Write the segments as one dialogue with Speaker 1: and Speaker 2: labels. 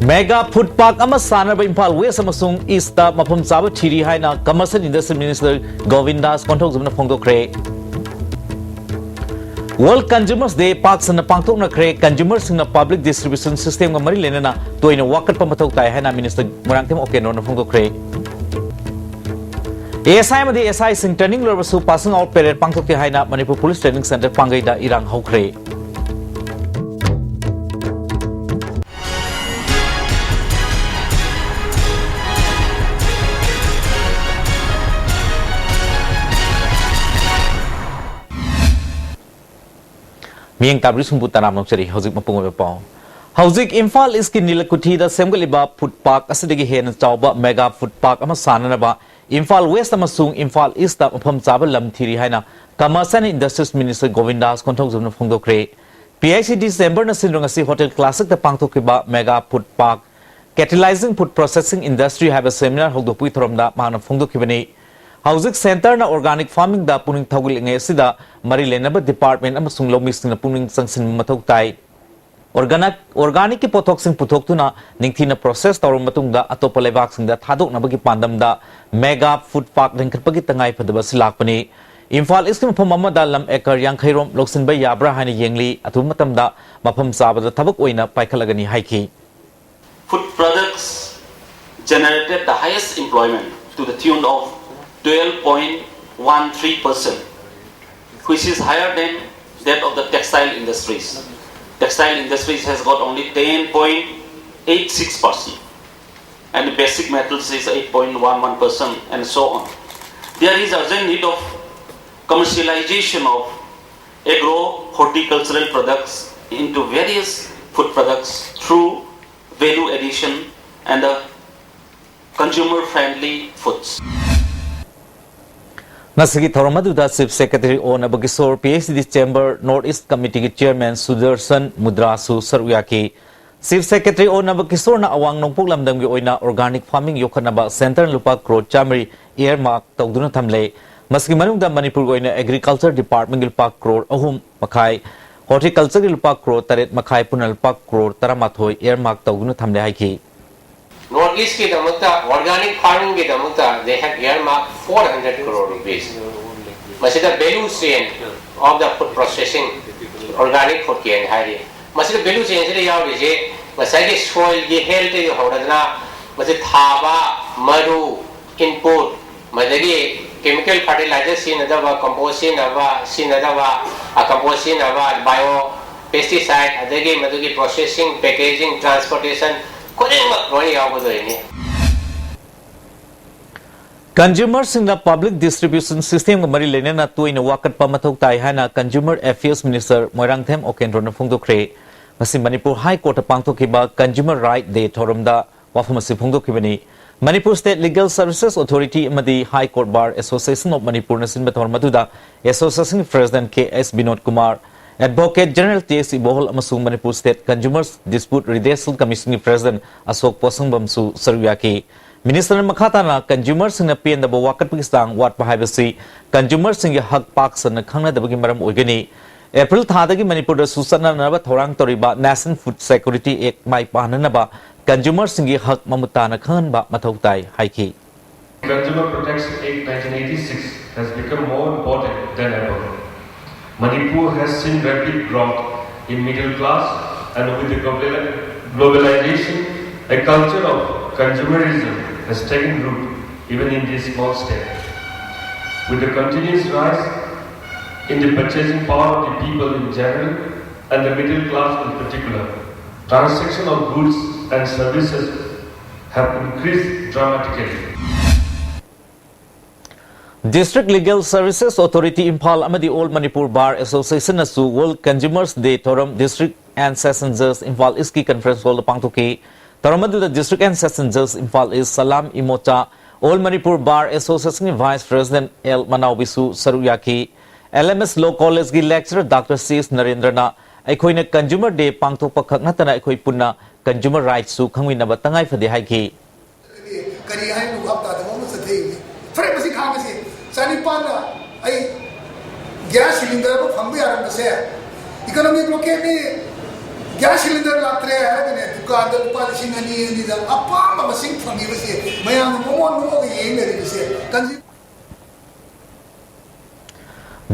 Speaker 1: Mega Food Park Amasana Impal West Amasung Easta Mapum Saba Chiri Haina Commercial Industry Minister Govindas Kontok Zumna Pongdo Kre World Consumers Day Parks and the Pangtok na Kre Consumers in the Public Distribution System of Marilena to in a Wakat Pamatok Tai Haina Minister Murangtim Okeno na Pongdo Kre ASI Madi ASI Sing Turning Lorbasu passing out period Pangtok Haina Manipur Police Training Center Pangaida Irang Hokre Miang tabri sumbu tanam nong ceri hauzik mapung bepau. Hauzik Imphal is kin nilakuthi da semgaliba food park asidagi hen chawba mega food park ama sanana ba Imphal West amasung Imphal East da mapam chaba lam thiri haina Commerce and Industries Minister Govindas Konthok Zumna Phongdokre PIC December na sinrong asi Hotel Classic da pangthokiba mega food park catalyzing food processing industry have a seminar hogdopui thoromda mana phongdokibani Housing Center na organic farming da puning thawil nge sida Marilenaba Department amasung lomis na puning sangsin mathok tai organic ki pothok sing puthok tu na ningthi na process tawro matung da atopa lebak sing da thadok na bagi pandam da mega food park ringkhat pagi tangai phadaba silakpani Imphal East mafam ama da lam ekar yang khairom loksin ba yabra haina yengli atu matam da mafam saba da thabak oina paikhalagani haiki
Speaker 2: Food products generated the highest employment to the tune of 12.13%, which is higher than that of the textile industries. Textile industries has got only 10.86%, and the basic metals is 8.11%, and so on. There is urgent need of commercialization of agro-horticultural products into various food products through value addition and consumer-friendly foods.
Speaker 1: Nasigi Thoramadu da Chief Secretary on Abagisor PhD Chamber Northeast Committee Chairman Sudarshan Mudrasu Saruyaki Chief Secretary on Abagisor na awang nongpok lamdam gi oina organic farming yokhanaba Center Lupa Crore Chamri earmark tawduna thamle maski manungda Manipur oina Agriculture Department Lupa Crore ahum makhai Horticulture Lupa Crore taret makhai punal Lupa Crore taramathoi earmark tawduna thamle haiki
Speaker 3: Northeast ke damukta organic farming ke damukta they have earmarked 400 crore rupees. Masida value chain of the food processing organic food ke hari. Masida value chain se yaw je masai ke soil ke health ke hodana masida thaba maru input madagi chemical fertilizer sinadaba compost sinadaba compost sinadaba bio pesticide adagi madagi processing packaging transportation
Speaker 1: Consumers in the public distribution system of Marilena na tu in wakat pamathok tai hana Consumer Affairs Minister Moirangthem Okendro na phongdokre masi Manipur High Court pangthokiba Consumer Right Day thoromda wafamasi phongdokibani Manipur State Legal Services Authority amadi High Court Bar Association of Manipur na sinba thormaduda Association President KS Binod Kumar Advocate General T.S. Bohol amasung Manipur State Consumers Dispute Redressal Commission President Asok Posangbamsu Saruyaki Minister Makata na consumers na pian da bawakat pagistang wat pahaibasi consumers ng hak paks na khangna da bagi maram oigani April thadagi Manipur da susana na ba thorang toriba National Food Security Act mai pahana na ba consumers ng hak mamuta na khan ba mathautai haiki
Speaker 4: Consumer Protection Act 1986 has become more important than ever. Manipur has seen rapid growth in middle class and with the globalization, a culture of consumerism has taken root even in this small state. With the continuous rise in the purchasing power of the people in general and the middle class in particular, transaction of goods and services have increased dramatically.
Speaker 1: District Legal Services Authority Imphal amadi Old Manipur Bar Association asu World Consumers Day Thoram District and Session Judge Imphal East ki conference hall pangthoki Thoramadu the District and Session Judge Imphal East Salam Imocha Old Manipur Bar Association Vice President L Manawbisu Saruyaki LMS Law College ki lecturer Dr. C.S. Narendrana aikhoina Consumer Day pangthokpa khaknatana aikhoi punna consumer rights su khangwinaba tangai phade haiki
Speaker 5: kari hai nu hapta da mo sa thei fre basi khangasi Sanipana, gas cylinder, Fambi Aram, economic blockade, gas cylinder ꯂꯥꯛꯇ꯭ꯔꯦ ꯍꯥꯏꯔꯒꯅꯦ ꯗꯨꯀꯥꯟꯗ ꯂꯨꯄꯥ 2,200ꯗ ꯑꯄꯥꯝꯕ ꯃꯁꯤꯡ ꯐꯪꯉꯤꯕꯁꯦ ꯃꯌꯥꯝꯅ ꯃꯣꯃꯣꯟ ꯌꯦꯡ ꯂꯩꯔꯤꯕꯁꯦ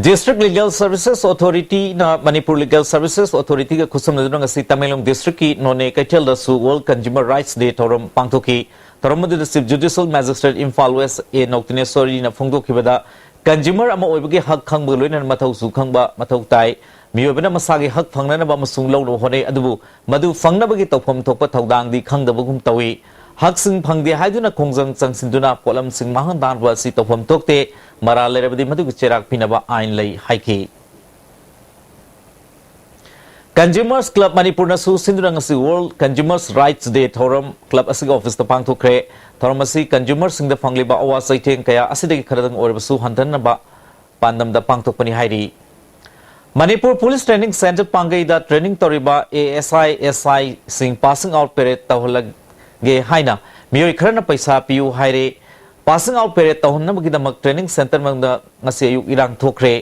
Speaker 1: District Legal Services Authority na Manipur Legal Services Authority ka khusam naduna ngasi Tamenglong District ki none kaitel da su World Consumer Rights Day thoram pangthoki thoram madu Chief Judicial Magistrate Imphal West a Noktinesori na phongdokhibada consumer ama oibagi hak khangba loina mathau su khangba mathau tai miyobana masagi hak phangnana ba masung lawno hone adubu madu phangnabagi tawpham thokpa thaudang di khangdabagum tawi hak sing phangde haiduna khongjang changsinduna polam sing mahan dan ba si tawpham tokte mara lerabadi madu cherak pinaba ain lei haiki Consumers Club Manipur na su sinduna ngasi World Consumers Rights Day thoram club asiga office ta pangthokre thoram asi consumer sing da phangliba awa saiteng kaya asidagi kharadang orbasu handan ba pandam da pangthokpani hairi Manipur Police Training Center pangai da training toriba ASI sing passing out period taholag ge haina miyoi kharana paisa piu haire passing out period tahunna magidamak training center mangda ngasi ayuk irang thokre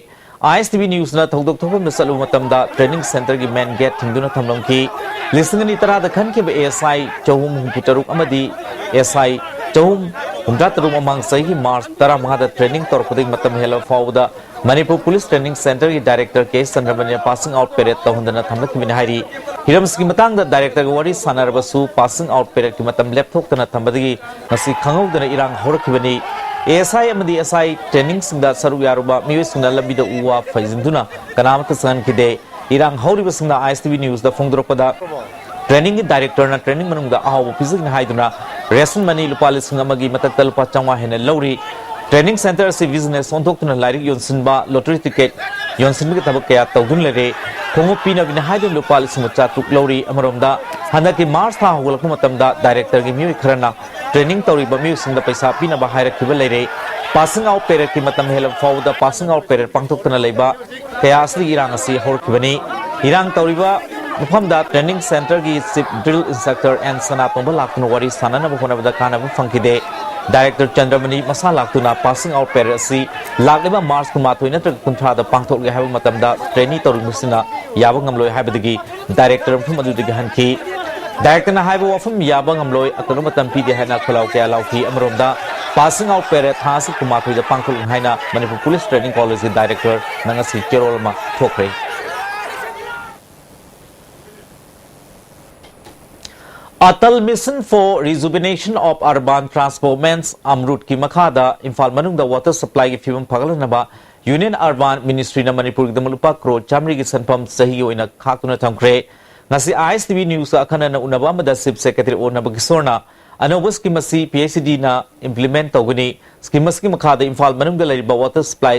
Speaker 1: ISTV news na thodok thopam salu matamda training center gi main gate thingduna thamlongki lisingani tara da khan ke ASI chahum humputaruk amadi ASI chahum humdataruk amang sahi March tara mangada training torpoding matam hela fawda Manipur Police Training Center ki director K Sandramanya passing out period tahundana thamlaki min hairi hiramski matang da director wari sanarbasu passing out period ki matam laptop tana thambadagi ngasi khangawdana irang horakibani ASI amadi SI training singda saru yaruba miwe singna labida uwa faizinduna kanamata san kide irang horiba singna ISTV news da phongdropada training director na training manungda ahaw physics na haiduna resin mani lupali singa magi matakta lupa changwa hena lawri training center si business ontokna lairik yonsinba lottery ticket yonsinba ki tabak kaya tawdun lere khongo pina bina haidun lupali singa chatuk lawri amaromda handaki March tha hogolakpa matamda director gi miwi kharana training toriba miwi singda paisa pina ba hairakhiba lere passing out period ki matam hela fawda passing out period pangtokna leiba kaya asli irang asi horkhibani irang toriba mufamda training center gi chief drill instructor and sanatongba lakna wari sanana bhonabada kana phangkide Director Chandramani masa laktuna passing out period si lakleba March kumathoi natrag kunthra da pangthok ge haiba matamda trainee toring musina yaba ngamloi haibadagi director phum adudagi hanki director na haiba wafum yaba ngamloi akano matam pi de hana kholau kya lauki amromda passing out period thasi kumathoi da pangthok haina Manipur Police Training College director nangasi kerol ma thokre Atal Mission for Rejuvenation of Urban Transformers Amrut ki makhada Imphal manungda water supply ki fibam pagalanaba Union Urban Ministry na Manipur ki damalupa crore chamri ki sanpam sahi oina khakuna thamkre ngasi ISTV news akhana na unaba mada chief secretary ona bagisorna anobus ki masi PhD na implement tawgani schemes ki makhada Imphal manungda lariba water supply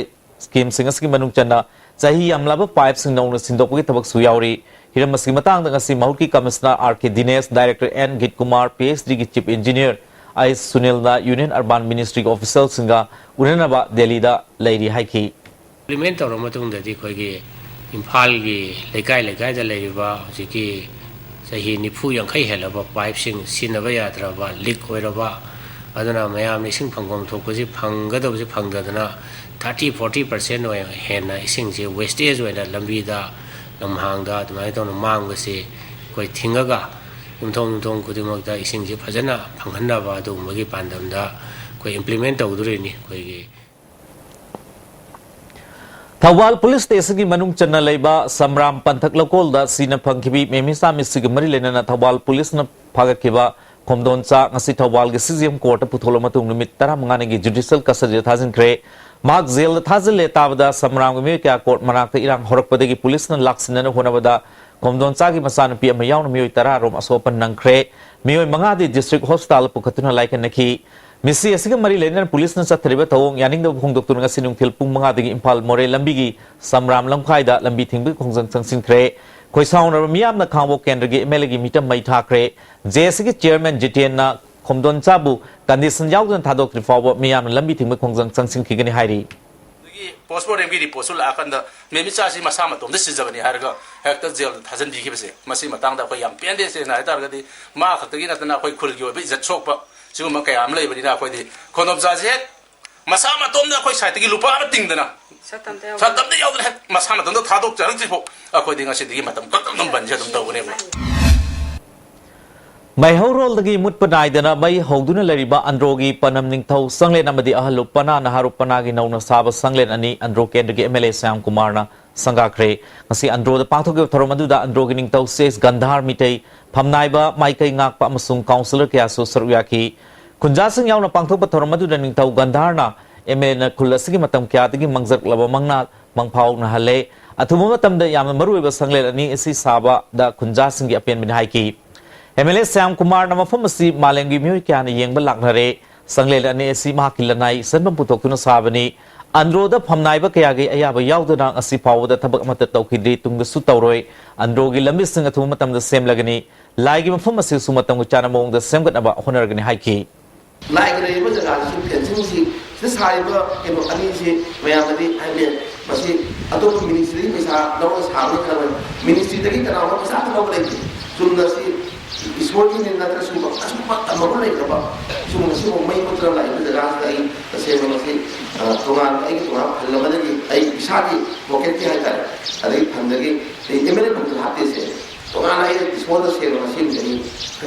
Speaker 1: scheme singas ki manung channa sahi amlaba pipes sing nauna sindokgi tabak suyauri Hiramasi matang dengan si Mahulki Commissioner R.K. Dinesh, Director N. Git Kumar, PhD ki Chief Engineer, I. Sunil na Union Urban Ministry Official singa unanaba Delhi da Lady Haiki.
Speaker 3: Implement or matung da di koi ki Imphal ki lekai da leriba jiki sahi nipu yang kai helaba pipe sing sinaba yatraba leak hoiraba adana mayam ni sing phangom thok ji phangada ji phangdadana 30-40% oi hena ising je wastage oi na lambi da lamhangda admai ton mangbase koi thingaga yumthong kudimagda ising je phajana phanghanna ba du magi pandamda koi implement tawdure ni koi gi
Speaker 1: Thawal Police Station ki manung channa leiba Samram Panthak Lokol da sina phangkibi memisa misig mari lenana Thawal Police na phagakhiba khomdoncha ngasi Thawal gi CGM court puthola matung numit 15 gi judicial custody thajin kre Mark Zell Thazile Tabada Samram America Court Marakta Irang Horokpadagi Police na Laksina Honabada Komdon Sagi Masan Pia Mayaw Mio Tara Rom Asopan Nangkre Mio Mangadi District Hospital Pukatuna like Naki Missy Asiga Mari Lenan Police na sa Triba Tawong Yaning the Hong Doctor Nasinung Tilpung Mangadi Impal More Lambigi Samram Lamkaida Lambi Ting Kongsan Sangsin Kre Koi Sound Miam na Kambo Kendrigi Melagi Mita Maita Kre JSG Chairman Jitian na Komdon Chabu condition yawdan thadok rifawa miyam lambi thingma khongjang changsing khigani hairi
Speaker 6: passport MG report la akanda memicha si masama tom this is jabani harga hector jail thajan bi khibse masi matang da ko yam pende se na tar gadi ma khatagi na tana koi khulgi oi izat chok pa sigu ma kay am lei bani na koi di kondom ja je masa matom da khoi site gi lupa ma ting dana satam da yaudra masa matom da thadok charang chi pho akhoi dinga si digi matam tak dam ban ja dum taw ne ma
Speaker 1: mai horol dagi mut panai dana mai hoduna lariba androgi panam ningthau sanglen amadi ahalu pana na haru pana gi nauna saba sanglen ani andro kendagi MLA Sam Kumar na sangakre ngasi andro da pangthok ge thorom adu da andro gi ningthau ses gandhar mitei phamnai ba mai kai ngak pa amasung councilor kya su saruyaki kunja sing yauna pangthok pa thorom adu da ningthau gandhar na MLA na khulasigi matam kya dagi mangjak laba mangna mangphau na hale athumu matam da yam maru ba sanglen ani isi saba da kunja sing gi apen bin hai ki MLA Sam Kumar na mafam asi malengi miyo kya na yeng balak na re sanglen ani isi mahakilanai sanbam putok tuna sabani andro da phamnai ba kaya gi ayaba yawda na asi pawo da thabak amata tawkhidri tungda su tawroi andro gi lambi sing athu matam da sem lagani lai gi mafam asi su matam gu chana mong da sem gat aba honar gani haiki
Speaker 7: lai gi re ba jaga si pension si sai ba eno ani si mayamadi ane masi atop ministry misa law saamne khaban ministry dagi kana wa misa law lai sumda si ismorti ni natra suba asma amaro lai ka ba summa si mai putra lai ba jaga sai se masi tungan ai tungan lamada gi ai bisadi pocket ki hai adai phandagi emele phandagi hate se tungan ai ismorti se masi ni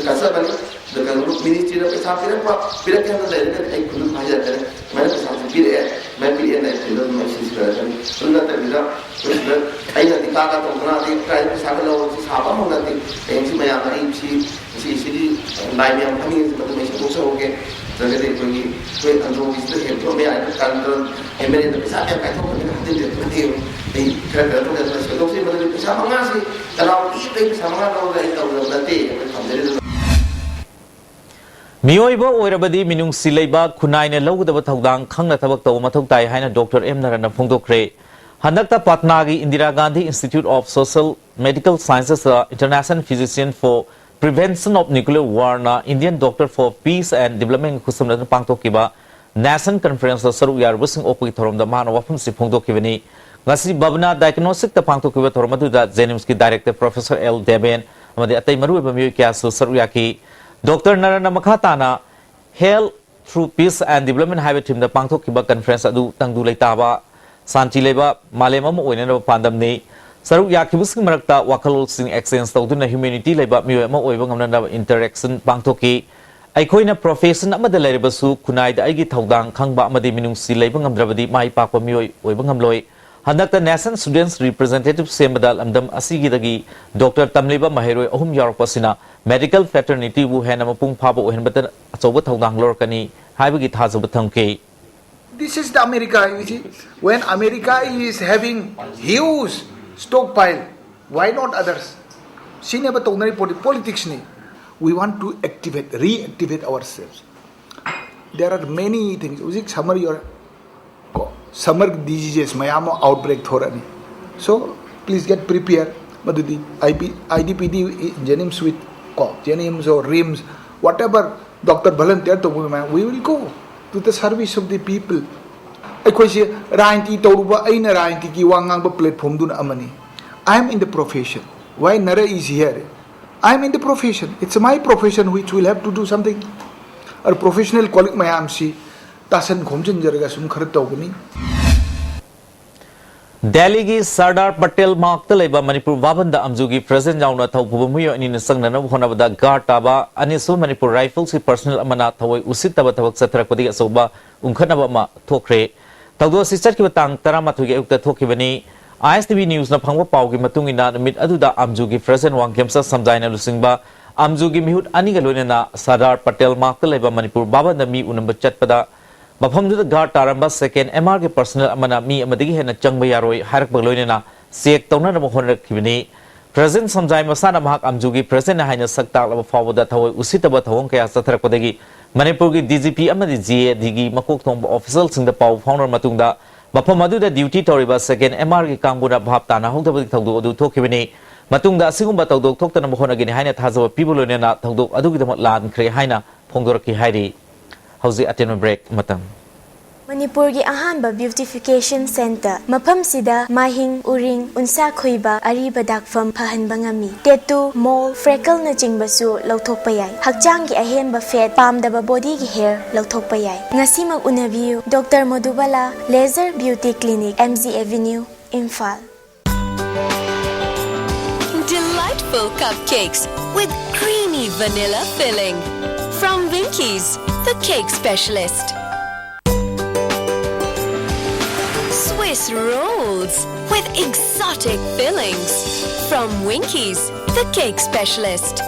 Speaker 7: ka sa bani daga ministry da pesa pira pa pira ke na dai ai khulu bhaja kare maine pesa pira मैं भी ये नहीं film में इसी तरह से सुनना तरीका उसमें आई ना दिखा का तो बना दे ट्राई पे सारे लोग से साबा होना थी ऐसी मैं यहाँ आई इसी लाइव में हम कमी मतलब मैं सब से हो गए जगह दे कोई अंदर इस तरह तो मैं आया कंट्रोल एमएलए तो पैसा क्या कहते हो मैंने हाथ दे देते हैं नहीं कर तो ऐसा लोग से मतलब पैसा मंगा से तलाव ये पैसा मंगा तो गए तो बताते हैं समझे
Speaker 1: मियोइबा ओइरबदी मिनुंग सिलेबा खुनाइने लौगदब थौदांग खंगना थबक तव मथौ ताइ हाइना डॉक्टर एम नरन फोंदोखरे हनकता पटनागी Indira Gandhi institute of social medical sciences international physician for prevention of nuclear war ना Indian doctor for peace and development खुसमन पांगतोकिबा नेशनल कॉन्फ्रेंस सरुक यारबसिंग ओपगी थोरमदा मान वफम सि फोंदोकिबनी ngasi babna diagnostic ta pangtokiba thormadu da JNIMS की director professor L Deben amade atai maru bamiyo kya su saruyaki Dr. Narana Makhatana Health through Peace and Development Highway Team the Pangthok Kiba Conference adu tangdu leitaba santi leba malema mo oinana pandam ni saruk yakibus marakta wakalol sing exchange tawduna humanity leba miyo ma oiba ngamna interaction pangthoki aikoina profession amada leribasu kunai da aigi thaudang khangba amadi minung si leba ngamdrabadi mai pakwa miyo oiba ngamloi Handakta National Students Representative Sembadal Amdam Asigi dagi Dr. Tamliba Maheroi Ahum Yarpasina Medical Fraternity wu hena mapung phaba ohenbatan achoba thaudang lorkani haibagi thajoba thamke.
Speaker 8: This is the America, you see. When America is having huge stockpile, why not others? See never politics ni. We want to reactivate ourselves. There are many things. Uzik summary or summer diseases mayamo outbreak thorani. So please get prepared. Madudi IDPD Jenims with Jenims or RIMS, whatever Dr. Volunteer to we will go to the service of the people. I question Ranti Toruba Aina Ranti Kiwanga platform dun amani. I am in the profession. Why Nara is here? I am in the profession. It's my profession which will have to do something. Our professional colleague Mayamsi Tasan Khomjan Jarga Sum Khartogani.
Speaker 1: Delhi ki Sardar Patel Mark Taleba Manipur Wabanda Amjugi President Jauna Taupumuyo in Sangnana Honavada Gartaba Anisu Manipur Rifles personal amana Tawai Usitaba Tawak Satrakodi Soba Unkanabama Tokre Taudo Sister Tang Taramatugi Ukta Tokibani ISTV News na Pangwa Paugi Matungina Mid Aduda Amjugi President Wangkemsa Samjaina Lusingba Amjugi Mihut Anigaluna Sardar Patel Mark Taleba Manipur Babanda Mi Unamba Chatpada Bapamdu Gar Taramba second MR ke personal amana mi amadigi hena changba yaroi harak bagloina na sek tawna na mohon rakibini President Samjai Masana Mahak Amjugi President haina sakta laba fawda thawai usitaba thawong kaya satharak padagi Manipur ki DGP amadi GA digi makok thongba official sing da paw founder matungda Bapamadu da duty toriba second MR ki kanguna bhap tana hongtabadi thawdu adu thokibini matungda asigumba tawdok thoktana mohon agini haina thajaba pibulone na thawdok adugi damat lan khre haina phongdoraki hairi How's the break, Matam?
Speaker 9: Manipurgi ahanba beautification center mafam sida mahing uring unsa khoiba ariba dakfam phahanba ngami tattoo mole freckle na chingbasu lauthokpa yai hakchang gi ahenba fat pamdaba body gi hair lauthokpa yai ngasi mag unabiu Dr. Madhubala Laser Beauty Clinic MZ Avenue Imphal.
Speaker 10: Delightful cupcakes with creamy vanilla filling from Winkies, the cake specialist. Swiss rolls with exotic fillings from Winkies, the cake specialist.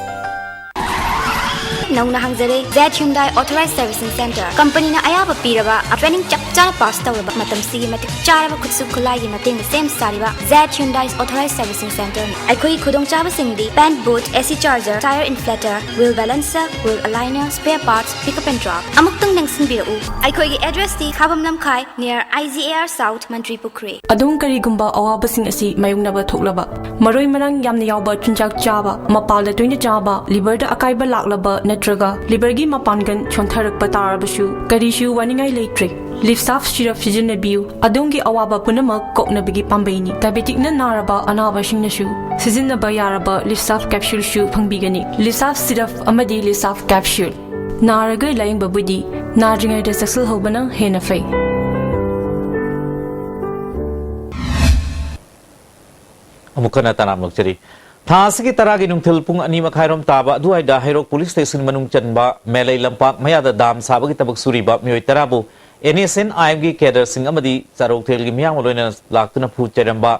Speaker 11: Nauna hangjare Z Hyundai Authorized Servicing Center company na ayaba piraba training chapcha pass tawaba matam sigi matik charaba khutsu khulai gi mating same sariba Z Hyundai Authorized Servicing Center aikoi khudong chaba singdi pan boot AC charger tire inflator wheel balancer wheel aligner spare parts pickup and drop amuktang nangsin biru aikoi gi address ti khabam lamkhai near IGAR South Mantri Pukri
Speaker 12: adung karigumba awabasing asi mayungnaba thoklaba maroi marang yamna yawba chunjak chaba mapalda toina chaba liver da akaiba laklaba natraga livergi mapangan chontharak patarabasu karishu waningai leitre lift staff shira fijin biu adungi awaba punama koknabigi pambaini diabetic na naraba anaba singnasu sizin na bayaraba lift staff capsule shu phangbigani lift staff syrup amadi lift staff capsule naragai laing babudi narjingai da saksal hobana hena fai
Speaker 1: amukana tanam lokchari Thasiki taragi nungthil pung ani makhairom taba duai da Hairok police station manung chanba melai lampak mayada dam sabagi tabak suriba mioi tarabu NSN IMG cadre sing amadi charok thel gi miyang loina laktuna phu cheramba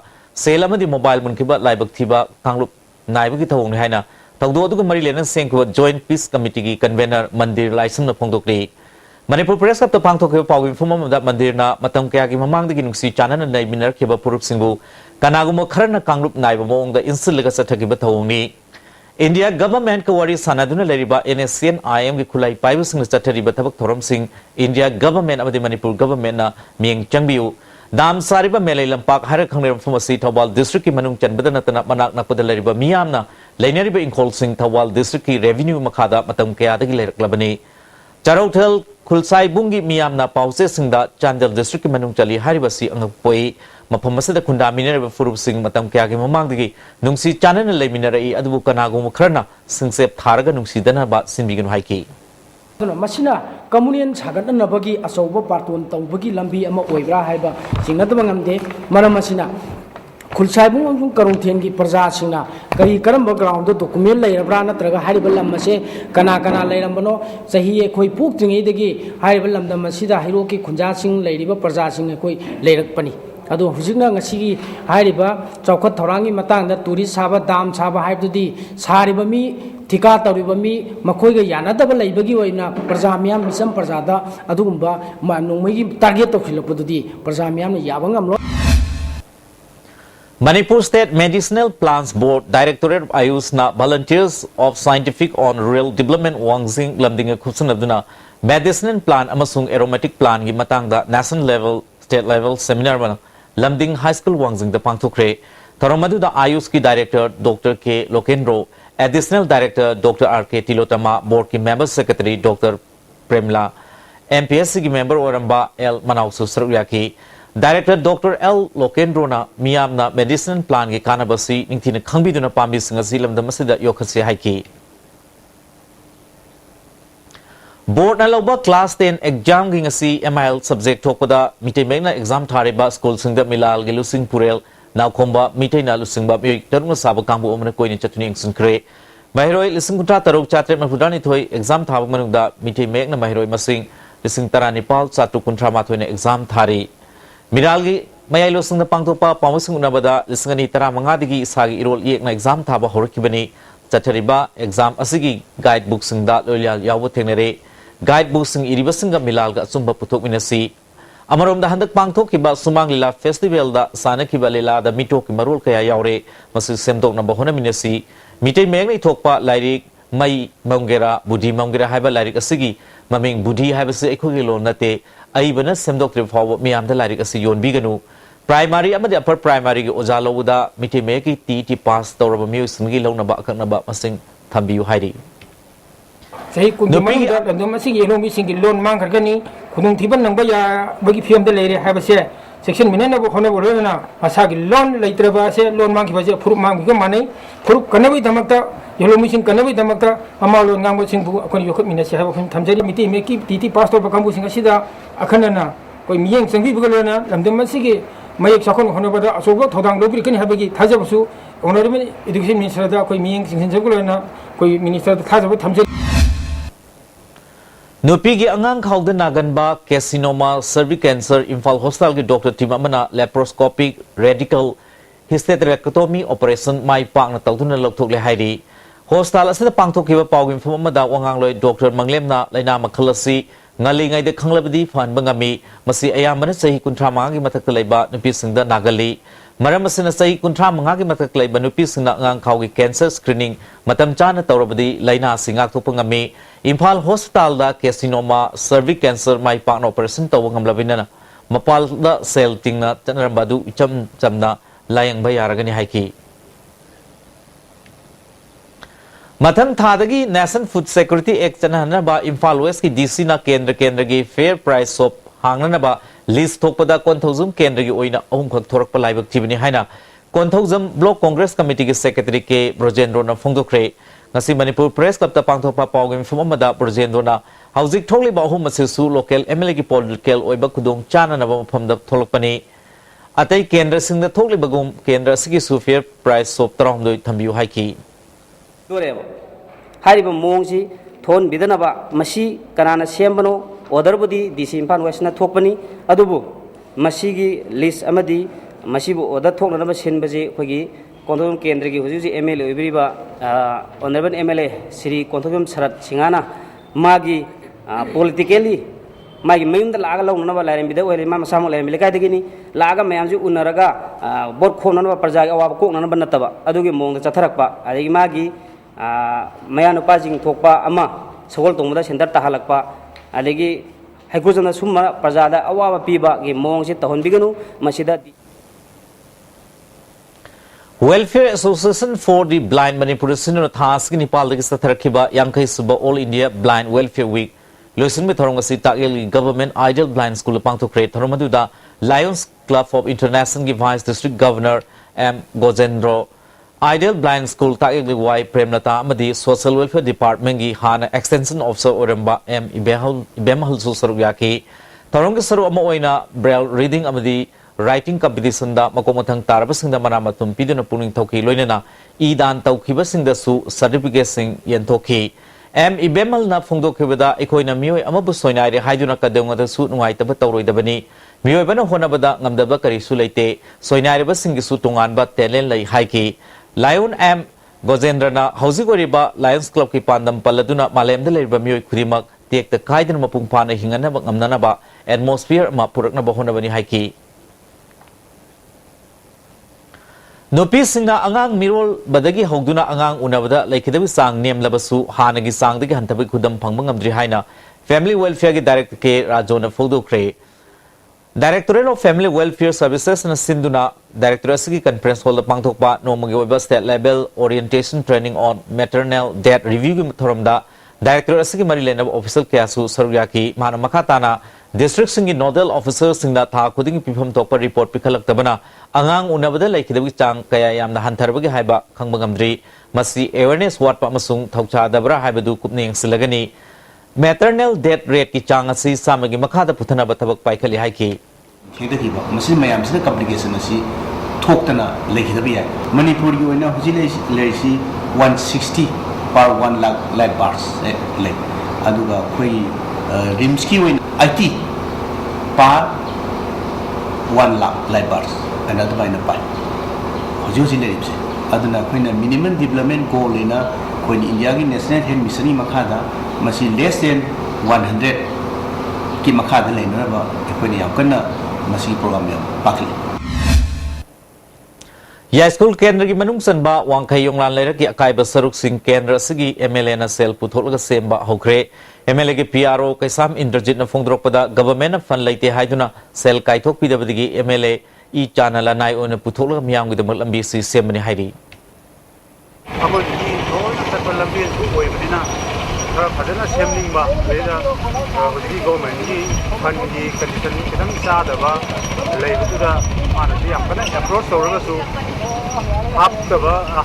Speaker 1: sel amadi mobile mun kiba laibak thiba kanglup naibagi thawng ni haina tawdo du mari lena sengkwa joint peace committee gi convener mandir laisam na phongdokri Manipur press kap tapang thokhe pawin fumam da mandir na matam kya gi mamang gi nungsi chanan na minar kheba purup singbu Kanaguma Karana Kangrup Naiba Mong the Insuliga Sataki Batoni. India government Kawari Sanaduna Leriba NSN IM Kulai Pibus in the Satari Batabak Thorum Singh, India government of the Manipur government Ming Changbiu. Dam Sariba Melelam Park Harakang from a seat Tawal District Manung Chanbadanatana Manak Napadaleriba Miamna, Laneriba in Kol Singh Tawal District Revenue Makada Matam Kaya Labani. Charotel Kulsai Bungi Miamna Pausing the Chandel District Manung Chali Haribasi ang Poi. Mapamasada kunda minera furup sing matam kaya gi mamang digi nungsi chanan le minera I adubu kanago mukhrana singsep tharaga nungsi dana ba sinbigan haiki
Speaker 13: masina communion chagat na bagi asoba partun tawbagi lambi ama oibra haiba singnataba ngamde maram masina khulsaibung amsung karung thengi praja singna kari karamba ground do document leirabra natraga hariba lamase kana kana leirambano sahi e khoi puk tingi degi hariba lamda masida hiro ki khunja sing leiriba praja sing khoi leirakpani ado hujikna ngasi hariba chaukat thorangi matang da tourist saba dam saba haibdudi sariba mi thika tawriba mi makhoi ga yanadaba leibagi oina praja miyam misam praja da adugumba manungmai gi target to khilapududi praja miyam na yabangamlo
Speaker 1: Manipur State Medicinal Plants Board Directorate of Ayush na Volunteers of Scientific on Rural Development Wangzing lamdinga khupsan aduna medicinal plant amasung aromatic plant gi matang da national level state level seminar bana Lamding High School Wangzing the Pangthokre Tharamadu the Ayush ki Director Dr. K. Lokendro Additional Director Dr. R.K. Tilotama Board ki Member Secretary Dr. Premla MPSC ki Member Oramba L. Manausu Saryaki Director Dr. L. Lokendro na Miyam na Medicinal Plant ki Kanabasi Ningtina Kangbiduna Pambi Singazilam the Masida Yokasi Haiki Board na lauba class 10 exam gi ngasi MIL subject thokpada mitai megna exam thariba school singda milal gi lusing purel naw khomba mitai na lusing ba mi tarunga saba kambu omna koini chatuni ingsun kre mahiroi lusing kunta taruk chatre mafudani thoi exam thaba manungda mitai megna mahiroi masing lusing tarani pal chatu kuntra ma thoina exam thari miral gi mayai lusing na pangtopa pamusing unabada lusingani tara manga digi isagi irol yek na exam thaba horkibani chathariba exam asigi guidebook singda loyal yawo thengnere Guidebook sing iribasinga milal ga sumba putok minasi amarom da handak pangthok kiba sumang lila festival da sana kiba lila da mitok ki marul kaya yaure masu semdok na bahona minasi mitai meg nei thokpa lairik mai mongera budi mongera haiba lairik asigi maming budi haiba se ekhogi lo nate aibana semdok tri faw miam da lairik asi yon biganu primary amadi upper primary gi oja lowuda mitai meg ki ti pass tawraba music gi lo na ba akna ba masing thambiu hairi
Speaker 13: Saya kunjung mana dah masih yang orang bising lon mang kerja ni
Speaker 14: khudung thiban nang ba ya bagi fiam de leire ha ba se section minna na bo khone bo na asa gi loan leitre ba se loan mang ki ba se furup mang gi manai furup kana bi damak ta yolo mising kana bi damak ta ama loan ngang bo sing bu akon yokot minna se ha ba thamjari miti me ki titi pastor ba kambu sing asida akhana na koi miyeng sangbi bu na lamdem ma sigi mayek sakon khone ba da asobo thodang lobri ken ha ba gi thaja bu honorable education minister da koi miyeng sing sing na koi minister da thaja bu thamjari
Speaker 1: Nupigi angang khawda naganba carcinoma cervical cancer Imphal Hospital ki Dr. Timamana laparoscopic radical hysterectomy operation mai pak na tawtuna lokthok le hairi hospital asida pangthok kiba pawgim famamada wangang loi Dr. Manglemna laina makhalasi ngali ngai de khanglabadi fan bangami masi ayamana sahi kunthra manga gi mathak leiba nupi singda nagali maram asina sahi kunthra manga gi mathak leiba nupi singna angang khawgi cancer screening matam chana tawrabadi laina singak thopangami Imphal Hospital da carcinoma cervical cancer mai pak na operation taw ngamlabina mapal da cell tingna tanrambadu icham chamna layang bayaragani haiki Matham thadagi National Food Security Act chanahana ba Imphal West ki DC na kendra gi fair price shop hangna ba list thokpada konthozum kendra gi oina ahum khak thorak pa laibak chibani haina konthozum block congress committee ki secretary ke Brojendro na phongdokre ngasi Manipur Press Club ta pangthokpa pawgim famamada Brojendro na hauzik thokli ba ahum masesu local MLA ki political oiba khudong chana na ba mafamda tholokpani atai kendra singda thokli bagum kendra sigi su fair price shop tarom doi thambiu haiki
Speaker 15: Dorebo. Hariba mongsi thon bidanaba masi kanana sembano order budi DC Imphal West na thokpani adubu masigi list amadi masibu order thokna na senbaje khogi konthom kendra gi huji MLA oibiriba honorable MLA Sri Konthom Sarat Singana magi politically magi mayumda laga launa ba lairem bida oire mama samu lairem lekai degini laga mayamji unaraga bot khona na parja awab ko na banataba adugi mongda chatharakpa adigi magi mayanu pajing thokpa ama sogol tongda center tahalakpa adigi haikujana summa parjada awaba piba gi mongsi tahon biganu masida
Speaker 1: Welfare Association for the Blind Manipuri Sinura Task in Nepal the Satharakiba Yankai Suba All India Blind Welfare Week. Listen with Horongasi Takil Government Ideal Blind School Pang to create Horomaduda Lions Club of International Vice District Governor M. Gojendro Ideal Blind School Takil Y Premlata Amadi Social Welfare Department Gi Hana Extension Officer Oremba M. Ibemahal Susaruyaki Toronga Saru Amoina Braille Reading Amadi Writing competition da makomathang tarabasing da maramatum piduna puning thoki loinana idan tawkhiba sing da su certificate sing yenthoki M Ibemal na phongdokhibada ekoina mioi amabu soinai re haiduna kadonga da su nungai taba tawroidabani mioi bana honabada ngamdaba kari su leite soinai re basing su tungan ba talent lai haiki Lion M Gojendra na Hauzigoriba Lions Club ki pandam paladuna malemda leiba mioi khurimak tek ta kaidana mapung phana hingana ba ngamnana ba atmosphere ma purakna ba honabani haiki Nupi singna angang mirol badagi hogduna angang unabada laikidabi sang nem labasu hanagi sang dagi hantabi khudam phangba ngamdri haina Family Welfare gi Director ke Rajona Fogdokre Directorate of Family Welfare Services na sinduna Director asigi conference hall pangthokpa nomagi oiba state level orientation training on maternal death review gi thoramda Director asigi mari lenab official kyasu sarugyaki mana makhatana District singi nodal officer singna tha khuding pifam tokpa report pikhalak tabana angang unabada laikhidabi chang kaya yamna hantarbagi haiba khangbangamdri masi awareness wat pa masung thaucha dabra haibadu kupning silagani maternal death rate ki chang asi samagi makhada puthana bathabak paikhali haiki
Speaker 16: thegdakiba masi mayam sida complication asi thoktana laikhidabi ya Manipur gi oina huji leisi 160 per 1 lakh bars like aduga koi rims ki oina IT per 1 lakh bars and other by na pai hoji leipse aduna koina minimum development goal ina koin India gi national health mission makhada masi less than 100 ki makhada leina ba koina yam kana masi program yam pakli
Speaker 1: Ya school kendra gi manung sanba wangkai yonglan lera ki akai basaruk sing kendra sigi MLA na sel putholaga semba hokre MLA gi PRO kaisam Indrajit na phongdrokpada government na fund laite haiduna sel kaithok pidabadigi MLA I channel nai ona putholaga miyam gi damal ambi si semani hairi
Speaker 17: amol ni no na tabal lambi ku oi badina खरा फजना सेमनिंग लेदा हुजी government की fund की condition खितंग चादबा लेबदुदा Mansi याम कना approach तौरगसु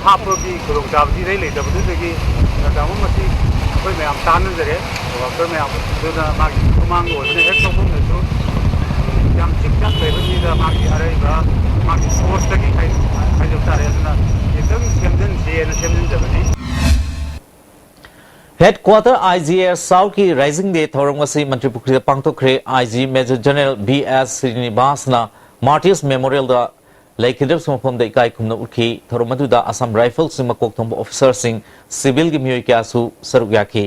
Speaker 17: हापगी खुदोंचाबदी लेदबदुदगी दामो मसी अखोय ma'am तानजरे worker ma'am दुना मागी कुमांग ओदने हेक सोफुंगसु याम chicken लेबदीदा मागी अरेबा मागी source तगी हाइजो तारेना एकदम सेमजन जेन सेमजन जबनी
Speaker 1: Headquarter IGR South की Rising Day थौरम वसी मंत्री Pukhri पांगथोखरे IG Major General BS Srinivasna Martyrs Memorial दा लेखिदब समफम दे इकाई खुमना उठी थौरम मधुदा असम राइफल्स मकोक थोंबो ऑफिसर सिंह सिविल की मियोई क्यासु सरुक याकी